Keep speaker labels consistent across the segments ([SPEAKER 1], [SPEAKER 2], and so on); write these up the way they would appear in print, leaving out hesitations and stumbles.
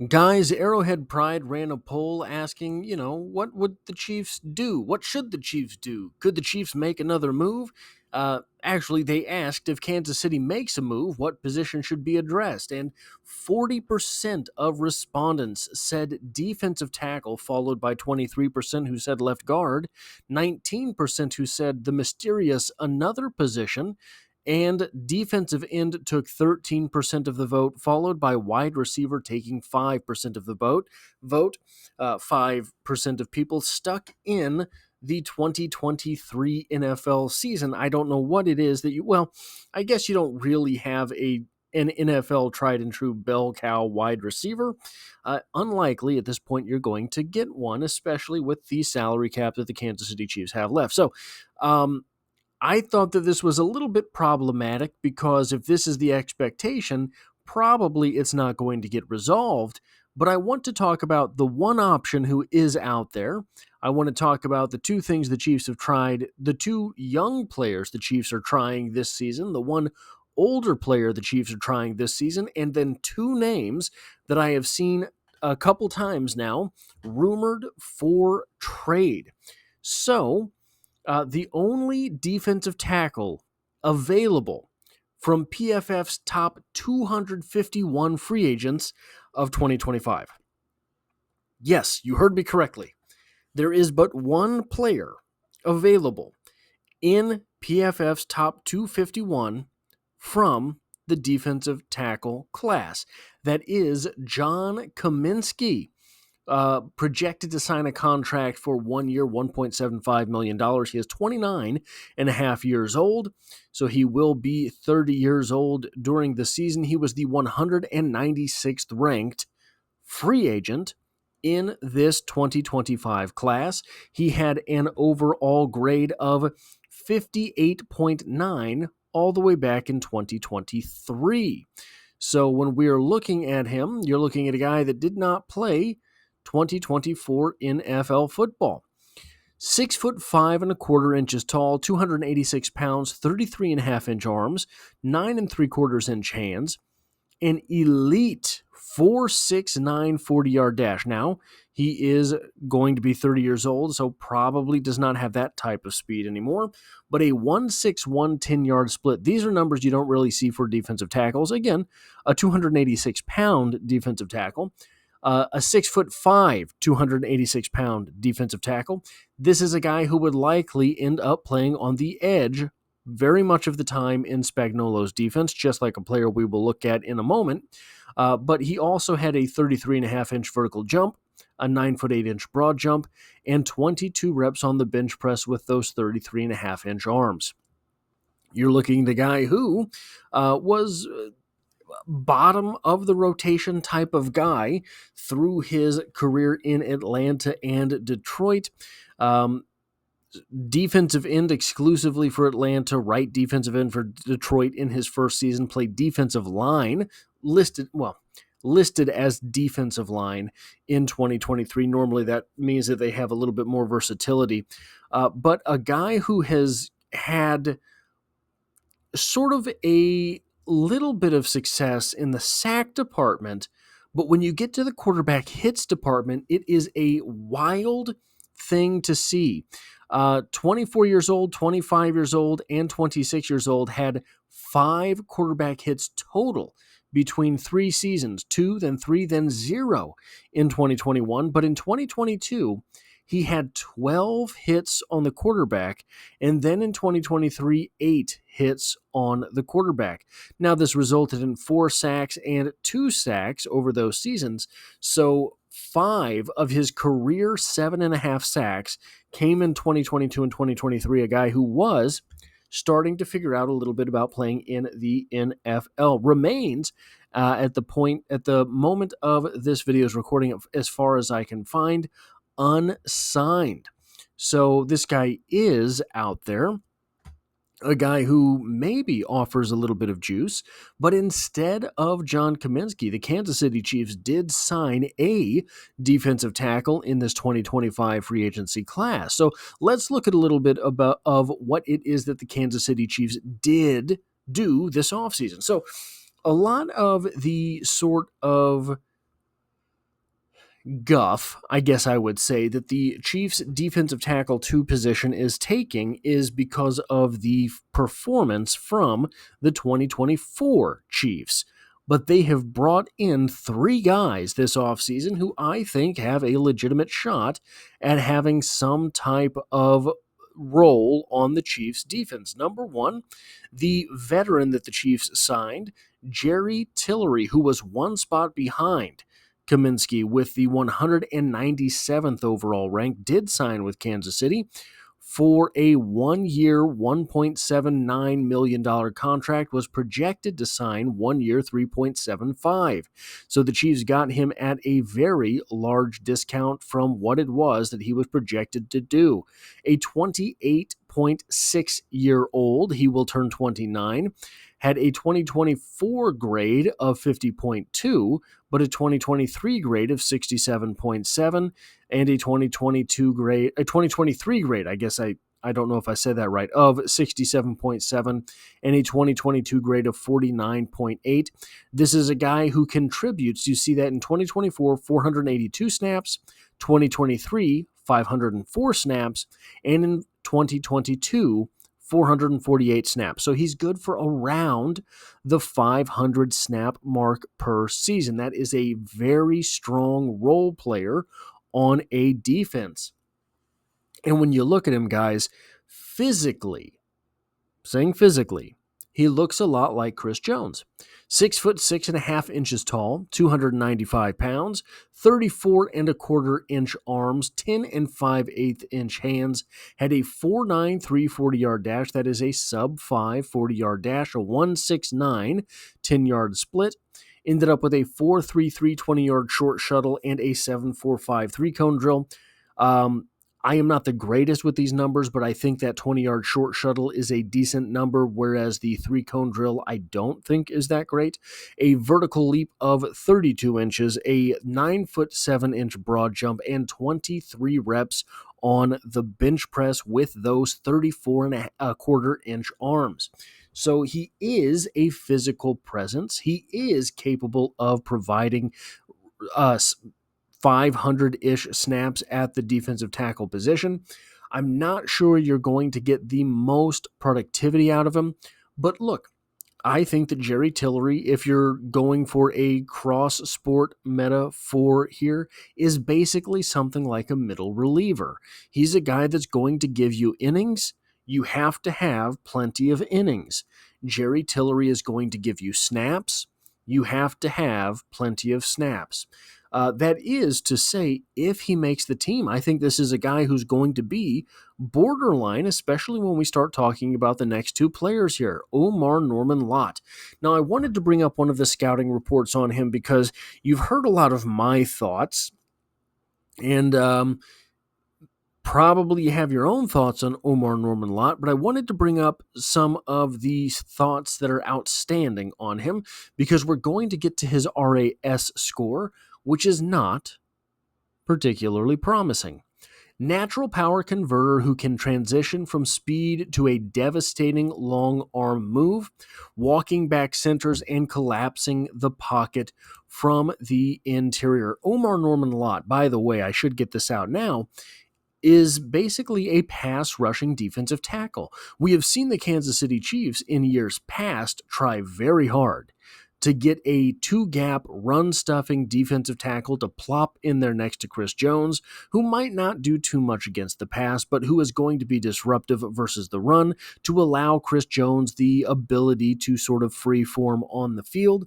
[SPEAKER 1] Guys, Arrowhead Pride ran a poll asking, what would the Chiefs do? What should the Chiefs do? Could the Chiefs make another move? Actually, they asked if Kansas City makes a move, what position should be addressed? And 40% of respondents said defensive tackle, followed by 23% who said left guard, 19% who said the mysterious another position, and defensive end took 13% of the vote, followed by wide receiver taking 5% of the vote. 5% of people stuck in the 2023 NFL season. I don't know what it is I guess you don't really have an NFL tried and true bell cow wide receiver. Unlikely at this point you're going to get one, especially with the salary cap that the Kansas City Chiefs have left. So, I thought that this was a little bit problematic because if this is the expectation, probably it's not going to get resolved. But I want to talk about the one option who is out there. I want to talk about the two things the Chiefs have tried, the two young players the Chiefs are trying this season, the one older player the Chiefs are trying this season, and then two names that I have seen a couple times now rumored for trade. So, the only defensive tackle available from PFF's top 251 free agents of 2025. Yes, you heard me correctly. There is but one player available in PFF's top 251 from the defensive tackle class. That is John Cominsky. Projected to sign a contract for 1 year, $1.75 million. He is 29 and a half years old, so he will be 30 years old during the season. He was the 196th ranked free agent in this 2025 class. He had an overall grade of 58.9 all the way back in 2023. So when we are looking at him, you're looking at a guy that did not play 2024 NFL football. 6'5.25" tall, 286 pounds, 33.5-inch arms, 9 3/4-inch hands, an elite 4.69 40-yard dash. Now, he is going to be 30 years old, so probably does not have that type of speed anymore, but a 1.61 10-yard split. These are numbers you don't really see for defensive tackles. Again, a 286-pound defensive tackle. A 6'5", 286-pound defensive tackle. This is a guy who would likely end up playing on the edge very much of the time in Spagnuolo's defense, just like a player we will look at in a moment. But he also had a 33.5-inch vertical jump, a 9'8" broad jump, and 22 reps on the bench press with those 33.5-inch arms. You're looking at the guy who was bottom of the rotation type of guy through his career in Atlanta and Detroit. Defensive end exclusively for Atlanta, right defensive end for Detroit in his first season, played defensive line, listed as defensive line in 2023. Normally that means that they have a little bit more versatility. But a guy who has had sort of a little bit of success in the sack department, but when you get to the quarterback hits department, it is a wild thing to see. 24 years old, 25 years old, and 26 years old had 5 quarterback hits total between 3 seasons, 2, then 3, then 0 in 2021. But in 2022, he had 12 hits on the quarterback, and then in 2023, 8 hits on the quarterback. Now, this resulted in 4 sacks and 2 sacks over those seasons, so 5 of his career 7.5 sacks came in 2022 and 2023, a guy who was starting to figure out a little bit about playing in the NFL. Remains at the moment of this video's recording, as far as I can find, unsigned. So this guy is out there, a guy who maybe offers a little bit of juice, but instead of John Cominsky, the Kansas City Chiefs did sign a defensive tackle in this 2025 free agency class. So let's look at a little bit of what it is that the Kansas City Chiefs did do this offseason. So a lot of the sort of guff, I guess I would say, that the Chiefs' defensive tackle 2 position is taking is because of the performance from the 2024 Chiefs. But they have brought in 3 guys this offseason who I think have a legitimate shot at having some type of role on the Chiefs' defense. Number one, the veteran that the Chiefs signed, Jerry Tillery, who was 1 spot behind Kaminsky with the 197th overall rank, did sign with Kansas City for a 1-year, $1.79 million contract, was projected to sign 1 year, $3.75. So the Chiefs got him at a very large discount from what it was that he was projected to do. A 28.6-year-old, he will turn 29, had a 2024 grade of 50.2, but a 2023 grade of 67.7, and a 2023 grade, I guess I don't know if I said that right, of 67.7, and a 2022 grade of 49.8. This is a guy who contributes. You see that in 2024, 482 snaps, 2023, 504 snaps, and in 2022, 448 snaps. So he's good for around the 500 snap mark per season. That is a very strong role player on a defense. And when you look at him, guys, physically, he looks a lot like Chris Jones. 6'6.5" tall, 295 pounds, 34 1/4 inch arms, 10 5/8 inch hands, had a 4.9 340-yard dash. That is a sub-5 40-yard dash, a 1.69 10-yard split. Ended up with a 4.33 20-yard short shuttle and a 7.45 3-cone drill. I am not the greatest with these numbers, but I think that 20-yard short shuttle is a decent number, whereas the 3-cone drill I don't think is that great. A vertical leap of 32 inches, a 9'7" broad jump, and 23 reps on the bench press with those 34 1/4-inch arms. So he is a physical presence. He is capable of providing us 500-ish snaps at the defensive tackle position. I'm not sure you're going to get the most productivity out of him, but look, I think that Jerry Tillery, if you're going for a cross-sport metaphor here, is basically something like a middle reliever. He's a guy that's going to give you innings. You have to have plenty of innings. Jerry Tillery is going to give you snaps. You have to have plenty of snaps. That is to say, if he makes the team, I think this is a guy who's going to be borderline, especially when we start talking about the next 2 players here, Omar Norman-Lott. Now, I wanted to bring up one of the scouting reports on him because you've heard a lot of my thoughts, and probably you have your own thoughts on Omar Norman-Lott, but I wanted to bring up some of these thoughts that are outstanding on him because we're going to get to his RAS score, which is not particularly promising. Natural power converter who can transition from speed to a devastating long arm move, walking back centers and collapsing the pocket from the interior. Omar Norman-Lott, by the way, I should get this out now, is basically a pass rushing defensive tackle. We have seen the Kansas City Chiefs in years past try very hard to get a 2-gap run-stuffing defensive tackle to plop in there next to Chris Jones, who might not do too much against the pass, but who is going to be disruptive versus the run to allow Chris Jones the ability to sort of free-form on the field.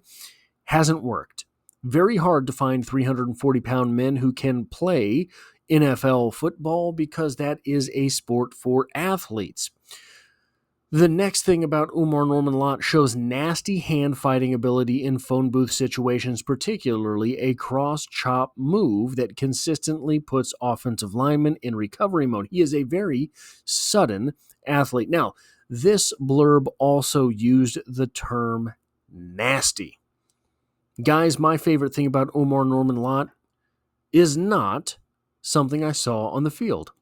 [SPEAKER 1] Hasn't worked. Very hard to find 340-pound men who can play NFL football because that is a sport for athletes. The next thing about Omar Norman-Lott shows nasty hand-fighting ability in phone booth situations, particularly a cross-chop move that consistently puts offensive linemen in recovery mode. He is a very sudden athlete. Now, this blurb also used the term nasty. Guys, my favorite thing about Omar Norman-Lott is not something I saw on the field.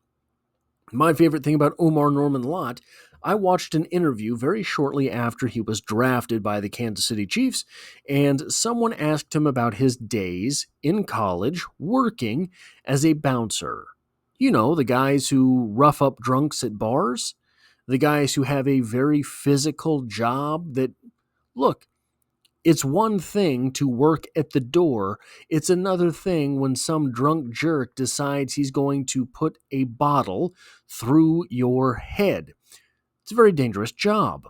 [SPEAKER 1] My favorite thing about Omar Norman-Lott, I watched an interview very shortly after he was drafted by the Kansas City Chiefs, and someone asked him about his days in college working as a bouncer. You know, the guys who rough up drunks at bars, the guys who have a very physical job that, look, it's one thing to work at the door. It's another thing when some drunk jerk decides he's going to put a bottle through your head. It's a very dangerous job,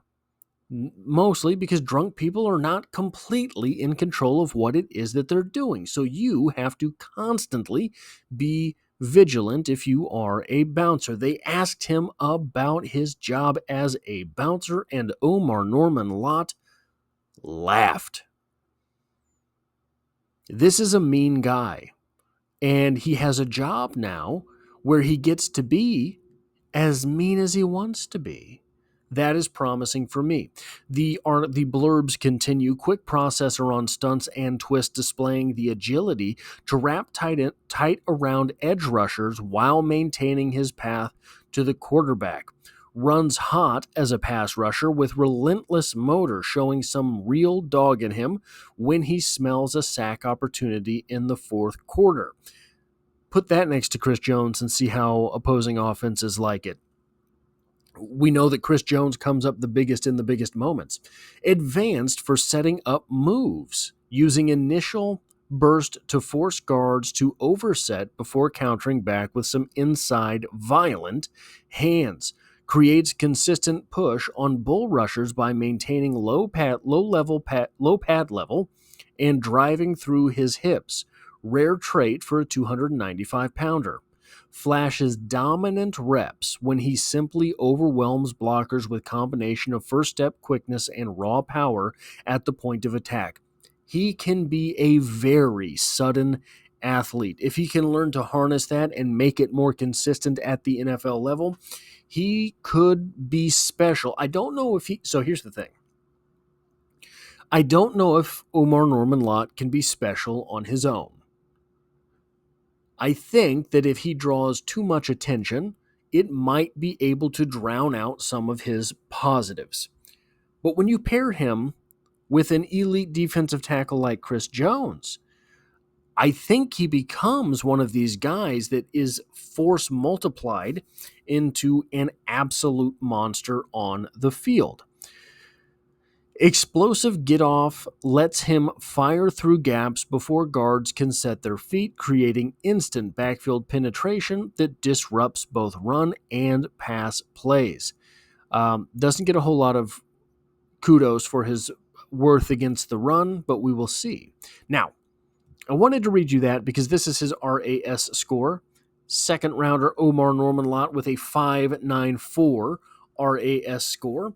[SPEAKER 1] mostly because drunk people are not completely in control of what it is that they're doing. So you have to constantly be vigilant if you are a bouncer. They asked him about his job as a bouncer, and Omar Norman Lott laughed. This is a mean guy, and he has a job now where he gets to be as mean as he wants to be. That is promising for me. The blurbs continue. Quick processor on stunts and twists, displaying the agility to wrap tight around edge rushers while maintaining his path to the quarterback. Runs hot as a pass rusher with relentless motor, showing some real dog in him when he smells a sack opportunity in the fourth quarter. Put that next to Chris Jones and see how opposing offenses like it. We know that Chris Jones comes up the biggest in the biggest moments. Advanced for setting up moves, using initial burst to force guards to overset before countering back with some inside violent hands. Creates consistent push on bull rushers by maintaining low pad level and driving through his hips. Rare trait for a 295-pounder. Flashes dominant reps when he simply overwhelms blockers with combination of first step quickness and raw power at the point of attack. He can be a very sudden athlete. If he can learn to harness that and make it more consistent at the NFL level, he could be special. I don't know if so here's the thing. I don't know if Omar Norman Lott can be special on his own. I think that if he draws too much attention, it might be able to drown out some of his positives. But when you pair him with an elite defensive tackle like Chris Jones, I think he becomes one of these guys that is force multiplied into an absolute monster on the field. Explosive get-off lets him fire through gaps before guards can set their feet, creating instant backfield penetration that disrupts both run and pass plays. Doesn't get a whole lot of kudos for his worth against the run, but we will see. Now, I wanted to read you that because this is his RAS score. Second rounder Omar Norman Lott with a 5.94 RAS score.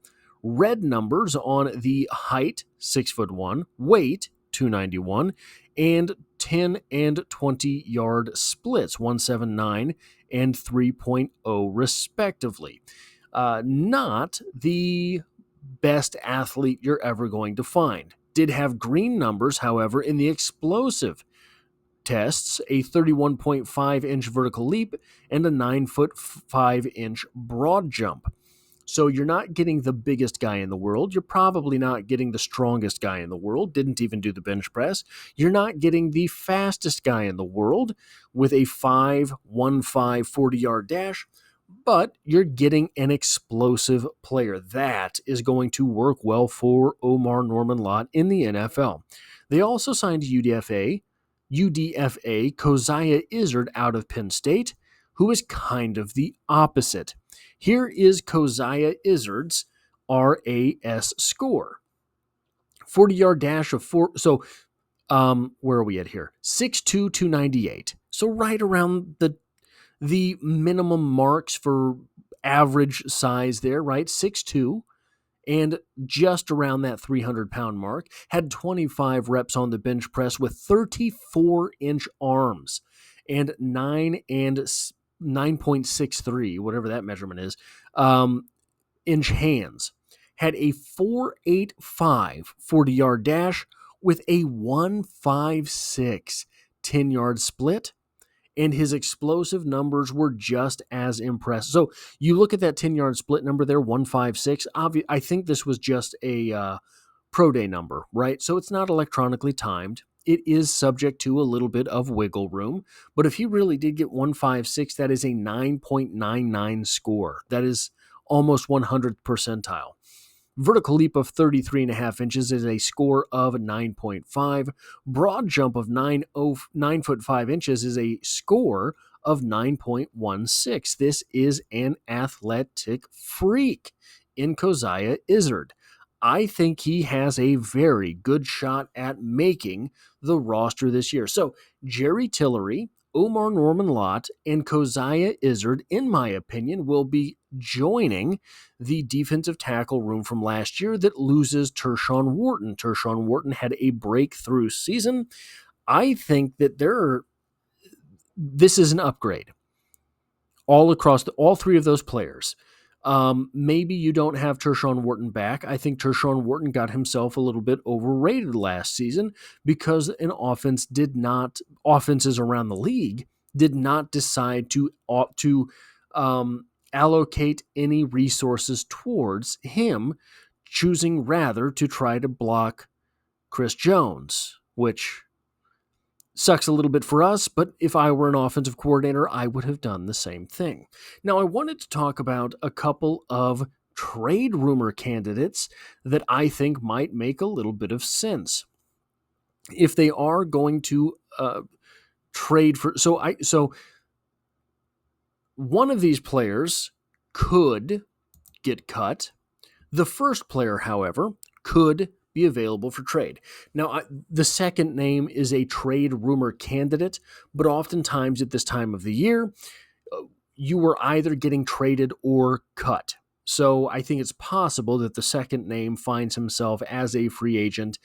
[SPEAKER 1] Red numbers on the height, 6'1", weight, 291, and 10 and 20 yard splits, 179 and 3.0 respectively. Not the best athlete you're ever going to find. Did have green numbers, however, in the explosive tests, a 31.5-inch vertical leap and a 9'5" broad jump. So you're not getting the biggest guy in the world. You're probably not getting the strongest guy in the world. Didn't even do the bench press. You're not getting the fastest guy in the world with a 5'15" 40-yard dash, but you're getting an explosive player. That is going to work well for Omar Norman Lott in the NFL. They also signed UDFA Keziah Izzard out of Penn State, who is kind of the opposite. Here is Keziah Izzard's RAS score. 40-yard dash of 4. So, where are we at here? 6'2", 298. So right around the minimum marks for average size there, right? 6'2", and just around that 300-pound mark. Had 25 reps on the bench press with 34-inch arms and 9.63, whatever that measurement is, inch hands. Had a 4.85 40-yard dash with a 1.56 10-yard split and his explosive numbers were just as impressive. So you look at that 10-yard split number there, 156. I think this was just a pro day number, right? So it's not electronically timed. It is subject to a little bit of wiggle room, but if he really did get 156, that is a 9.99 score. That is almost 100th percentile. Vertical leap of 33.5 inches is a score of 9.5. Broad jump of 9 foot 5 inches is a score of 9.16. This is an athletic freak in Keough Izaak. I think he has a very good shot at making the roster this year. So Jerry Tillery, Omar Norman Lott, and Keough Izaak, in my opinion, will be joining the defensive tackle room from last year that loses Tershawn Wharton. Tershawn Wharton had a breakthrough season. I think that this is an upgrade all across all three of those players. Maybe you don't have Tershawn Wharton back. I think Tershawn Wharton got himself a little bit overrated last season because offenses around the league did not decide to allocate any resources towards him, choosing rather to try to block Chris Jones, which sucks a little bit for us, but if I were an offensive coordinator, I would have done the same thing. Now, I wanted to talk about a couple of trade rumor candidates that I think might make a little bit of sense. If they are going to trade for... So one of these players could get cut. The first player, however, could be available for trade. Now, the second name is a trade rumor candidate, but oftentimes at this time of the year, you were either getting traded or cut. So I think it's possible that the second name finds himself as a free agent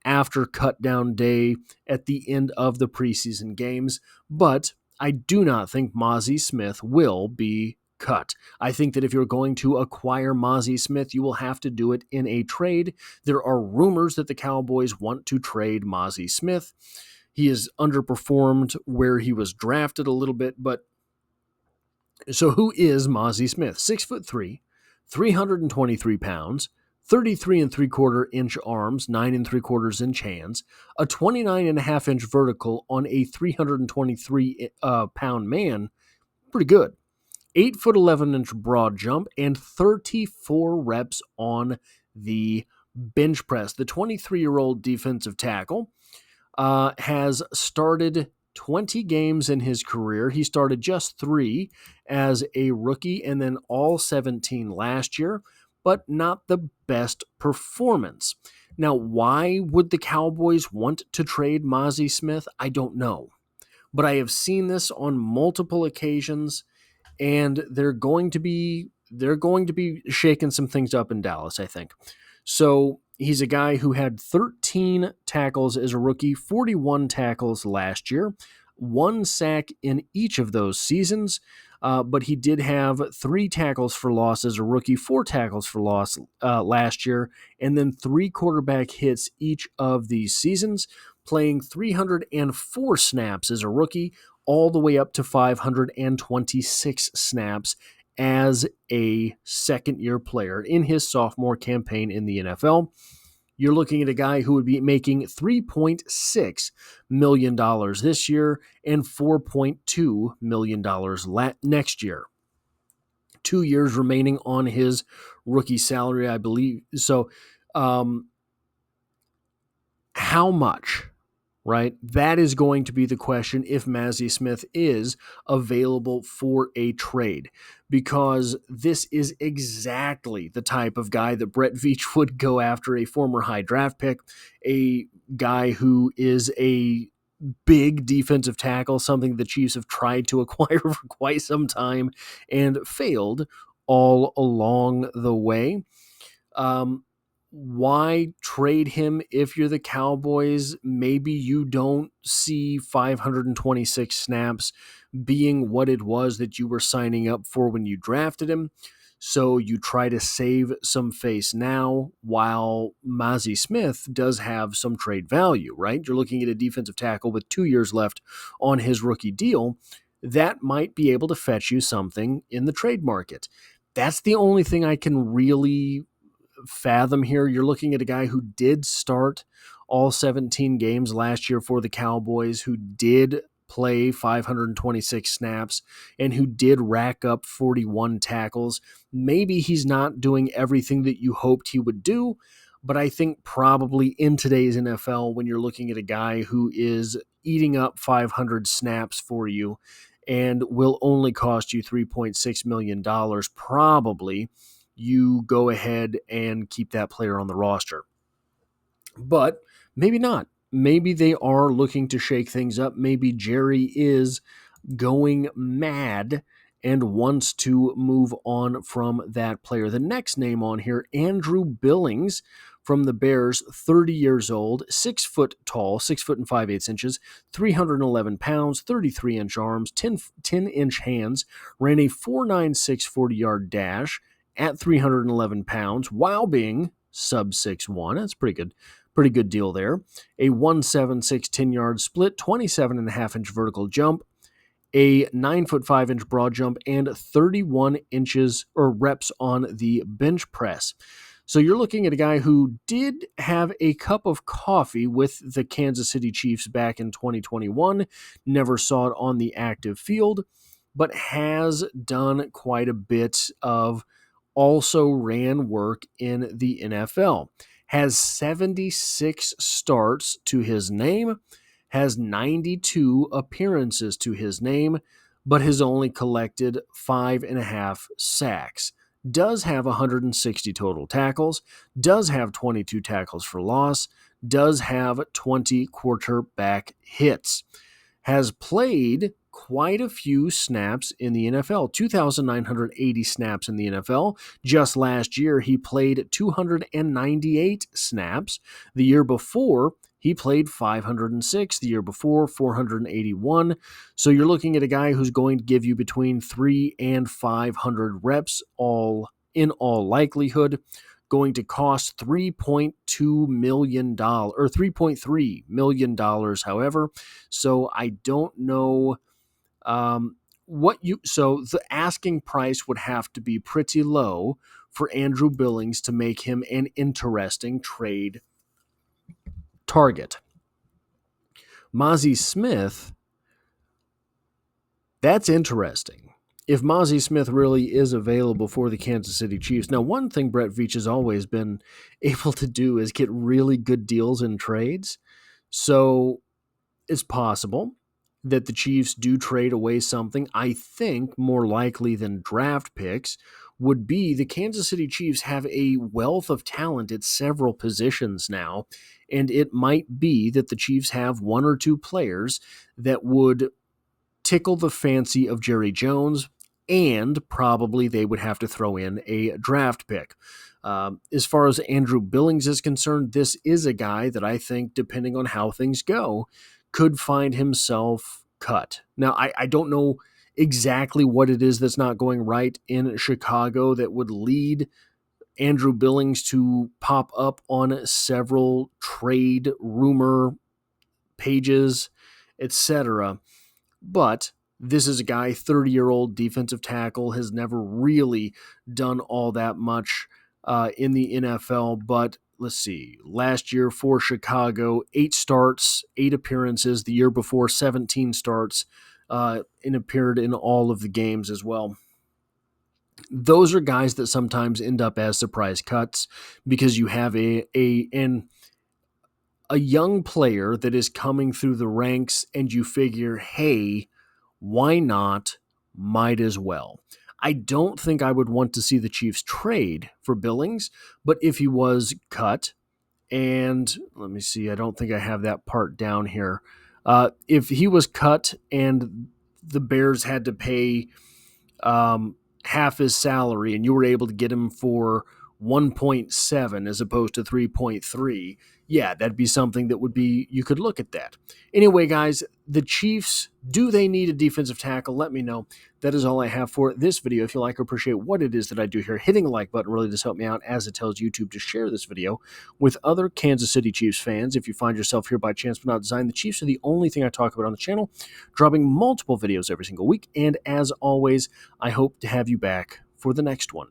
[SPEAKER 1] after cut down day at the end of the preseason games, but I do not think Mazi Smith will be cut. I think that if you're going to acquire Mazi Smith, you will have to do it in a trade. There are rumors that the Cowboys want to trade Mazi Smith. He has underperformed where he was drafted a little bit, but so who is Mazi Smith? 6'3", 323 pounds, 33 3/4 inch arms, 9 3/4 inch hands, a 29.5 inch vertical on a 323 pound man. Pretty good. 8'11" inch broad jump, and 34 reps on the bench press. The 23-year-old defensive tackle has started 20 games in his career. He started just 3 as a rookie and then all 17 last year, but not the best performance. Now, why would the Cowboys want to trade Mazi Smith? I don't know. But I have seen this on multiple occasions, and they're going to be shaking some things up in Dallas, I think. So he's a guy who had 13 tackles as a rookie, 41 tackles last year, 1 sack in each of those seasons, but he did have 3 tackles for loss as a rookie, 4 tackles for loss last year, and then 3 quarterback hits each of these seasons, playing 304 snaps as a rookie, all the way up to 526 snaps as a second-year player in his sophomore campaign in the NFL. You're looking at a guy who would be making $3.6 million this year and $4.2 million next year. 2 years remaining on his rookie salary, I believe. So, how much? Right? That is going to be the question if Mazi Smith is available for a trade, because this is exactly the type of guy that Brett Veach would go after, a former high draft pick, a guy who is a big defensive tackle, something the Chiefs have tried to acquire for quite some time and failed all along the way. Why trade him if you're the Cowboys? Maybe you don't see 526 snaps being what it was that you were signing up for when you drafted him. So you try to save some face now while Mazi Smith does have some trade value, right? You're looking at a defensive tackle with 2 years left on his rookie deal. that might be able to fetch you something in the trade market. That's the only thing I can really fathom here. You're looking at a guy who did start all 17 games last year for the Cowboys, who did play 526 snaps, and who did rack up 41 tackles. Maybe he's not doing everything that you hoped he would do, but I think probably in today's NFL, when you're looking at a guy who is eating up 500 snaps for you and will only cost you $3.6 million, probably you go ahead and keep that player on the roster. But maybe not. Maybe they are looking to shake things up. Maybe Jerry is going mad and wants to move on from that player. The next name on here, Andrew Billings from the Bears, 30 years old, 6 foot tall, 6 foot and 5/8 inches, 311 pounds, 33-inch arms, 10-inch hands, ran a 4.96 40-yard dash at 311 pounds while being sub 6'1". That's pretty good deal there. A 1.76 10-yard split, 27.5-inch vertical jump, a 9'5" broad jump, and 31 inches or reps on the bench press. So you're looking at a guy who did have a cup of coffee with the Kansas City Chiefs back in 2021, never saw it on the active field, but has done quite a bit of also ran work in the NFL. Has 76 starts to his name, has 92 appearances to his name, but has only collected 5.5 sacks. Does have 160 total tackles, does have 22 tackles for loss, does have 20 quarterback hits. Has played quite a few snaps in the NFL, 2,980 snaps in the NFL. Just last year, he played 298 snaps. The year before, he played 506. The year before, 481. So you're looking at a guy who's going to give you between 300 and 500 reps, all in all likelihood. Going to cost $3.2 million or $3.3 million, however. So I don't know so the asking price would have to be pretty low for Andrew Billings to make him an interesting trade target. Mazi Smith, that's interesting. If Mazi Smith really is available for the Kansas City Chiefs. Now, one thing Brett Veach has always been able to do is get really good deals in trades. So it's possible that the Chiefs do trade away something. I think more likely than draft picks would be the Kansas City Chiefs have a wealth of talent at several positions now, and it might be that the Chiefs have one or two players that would tickle the fancy of Jerry Jones, and probably they would have to throw in a draft pick. As far as Andrew Billings is concerned, this is a guy that I think, depending on how things go, could find himself cut. Now, I don't know exactly what it is that's not going right in Chicago that would lead Andrew Billings to pop up on several trade rumor pages, etc. But this is a guy, 30-year-old defensive tackle, has never really done all that much in the NFL. But let's see, last year for Chicago, 8 starts, 8 appearances. The year before, 17 starts, and appeared in all of the games as well. Those are guys that sometimes end up as surprise cuts because you have a young player that is coming through the ranks and you figure, hey, why not? Might as well. I don't think I would want to see the Chiefs trade for Billings, but if he was cut, and let me see, I don't think I have that part down here. If he was cut and the Bears had to pay half his salary and you were able to get him for 1.7 as opposed to 3.3, yeah, that'd be something that would be, you could look at that. Anyway, guys, the Chiefs, do they need a defensive tackle? Let me know. That is all I have for this video. If you like or appreciate what it is that I do here, hitting the like button really does help me out, as it tells YouTube to share this video with other Kansas City Chiefs fans. If you find yourself here by chance but not design, the Chiefs are the only thing I talk about on the channel, dropping multiple videos every single week. And as always, I hope to have you back for the next one.